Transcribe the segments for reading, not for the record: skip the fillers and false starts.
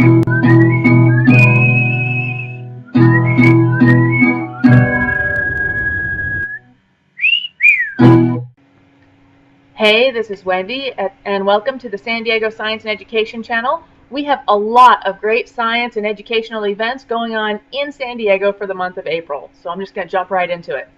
Hey, this is Wendy, and welcome to the San Diego Science and Education Channel. We have a lot of great science and educational events going on in San Diego for the month of April, so I'm just going to jump right into it.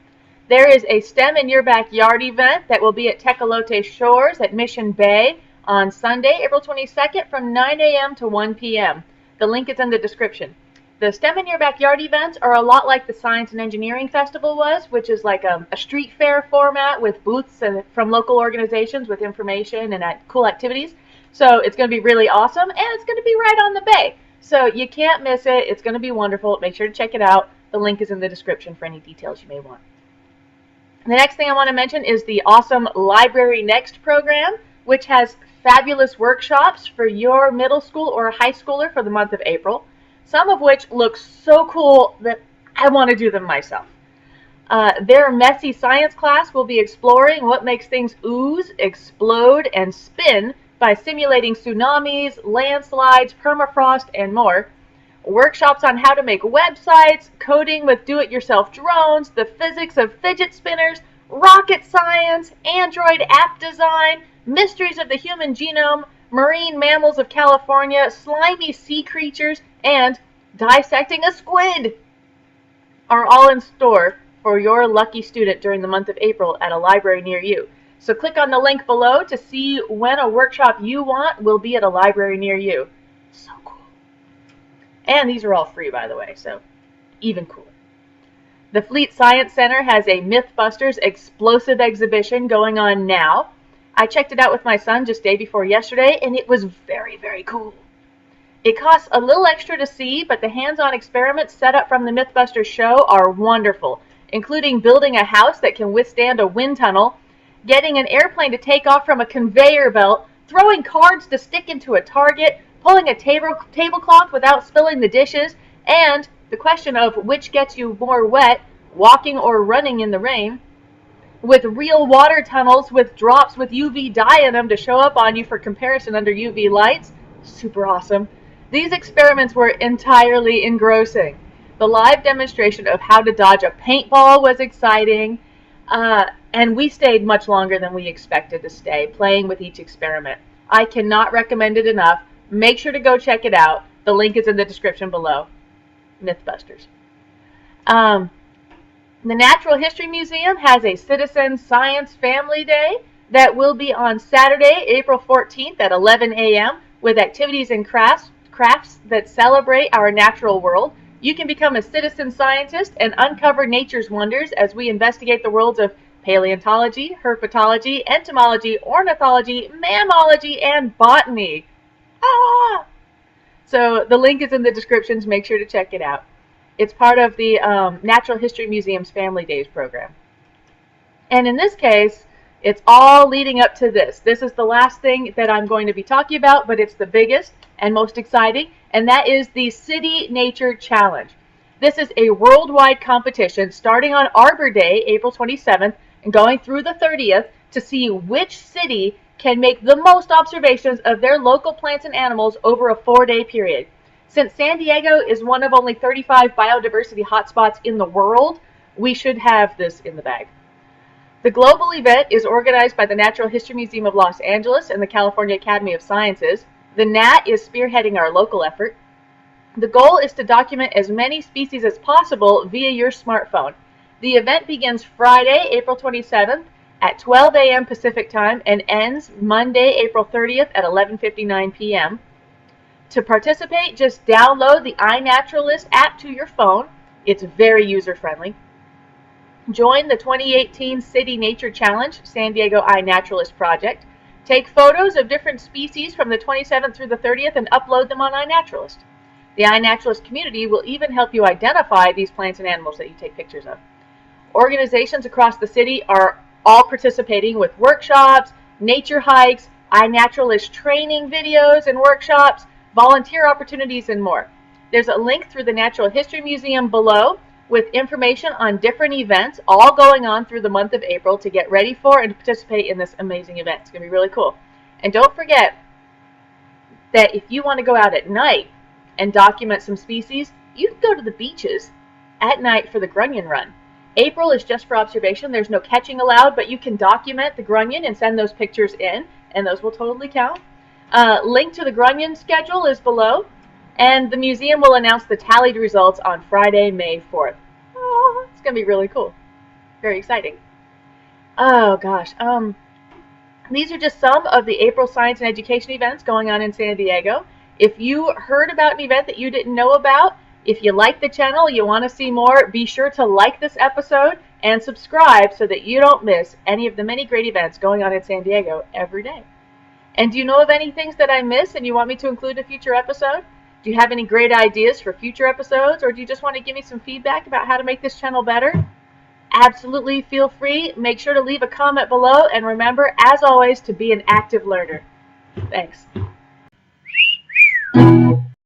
There is a STEM in Your Backyard event that will be at Tecolote Shores at Mission Bay on Sunday, April 22nd from 9 a.m. to 1 p.m. The link is in the description. The STEM in Your Backyard events are a lot like the Science and Engineering Festival was, which is like a street fair format with booths from local organizations with information and cool activities. So it's going to be really awesome, and it's going to be right on the bay. So you can't miss it. It's going to be wonderful. Make sure to check it out. The link is in the description for any details you may want. The next thing I want to mention is the awesome Library Next program, which has fabulous workshops for your middle school or high schooler for the month of April. Some of which look so cool that I want to do them myself. Their messy science class will be exploring what makes things ooze, explode, and spin by simulating tsunamis, landslides, permafrost, and more. Workshops on how to make websites, coding with do-it-yourself drones, the physics of fidget spinners, rocket science, Android app design, mysteries of the human genome, marine mammals of California, slimy sea creatures, and dissecting a squid are all in store for your lucky student during the month of April at a library near you. So click on the link below to see when a workshop you want will be at a library near you. So cool. And these are all free, by the way, so even cooler. The Fleet Science Center has a Mythbusters explosive exhibition going on now. I checked it out with my son just day before yesterday, and it was very, very cool. It costs a little extra to see, but the hands-on experiments set up from the Mythbusters show are wonderful, including building a house that can withstand a wind tunnel, getting an airplane to take off from a conveyor belt, throwing cards to stick into a target, pulling a tablecloth without spilling the dishes, and the question of which gets you more wet, walking or running in the rain, with real water tunnels with drops with UV dye in them to show up on you for comparison under UV lights. Super awesome. These experiments were entirely engrossing. The live demonstration of how to dodge a paintball was exciting, and we stayed much longer than we expected to stay, playing with each experiment. I cannot recommend it enough. Make sure to go check it out. The link is in the description below. Mythbusters. The Natural History Museum has a Citizen Science Family Day that will be on Saturday, April 14th at 11 a.m. with activities and crafts that celebrate our natural world. You can become a citizen scientist and uncover nature's wonders as we investigate the worlds of paleontology, herpetology, entomology, ornithology, mammalogy, and botany. So the link is in the descriptions. Make sure to check it out. It's part of the Natural History Museum's Family Days program. And in this case, it's all leading up to this. This is the last thing that I'm going to be talking about, but it's the biggest and most exciting, and that is the City Nature Challenge. This is a worldwide competition starting on Arbor Day, April 27th, and going through the 30th to see which city can make the most observations of their local plants and animals over a 4-day period. Since San Diego is one of only 35 biodiversity hotspots in the world, we should have this in the bag. The global event is organized by the Natural History Museum of Los Angeles and the California Academy of Sciences. The NAT is spearheading our local effort. The goal is to document as many species as possible via your smartphone. The event begins Friday, April 27th at 12 a.m. Pacific Time and ends Monday, April 30th at 11:59 p.m. To participate, just download the iNaturalist app to your phone. It's very user-friendly. Join the 2018 City Nature Challenge, San Diego iNaturalist project. Take photos of different species from the 27th through the 30th and upload them on iNaturalist. The iNaturalist community will even help you identify these plants and animals that you take pictures of. Organizations across the city are all participating with workshops, nature hikes, iNaturalist training videos and workshops, volunteer opportunities, and more. There's a link through the Natural History Museum below with information on different events all going on through the month of April to get ready for and to participate in this amazing event. It's going to be really cool. And don't forget that if you want to go out at night and document some species, you can go to the beaches at night for the Grunion run. April is just for observation. There's no catching allowed, but you can document the Grunion and send those pictures in, and those will totally count. Link to the Grunion schedule is below, and the museum will announce the tallied results on Friday, May 4th. Oh, it's going to be really cool. Very exciting. Oh, gosh. These are just some of the April science and education events going on in San Diego. If you heard about an event that you didn't know about, if you like the channel, you want to see more, be sure to like this episode and subscribe so that you don't miss any of the many great events going on in San Diego every day. And do you know of any things that I miss and you want me to include in a future episode? Do you have any great ideas for future episodes, or do you just want to give me some feedback about how to make this channel better? Absolutely feel free. Make sure to leave a comment below, and remember, as always, to be an active learner. Thanks.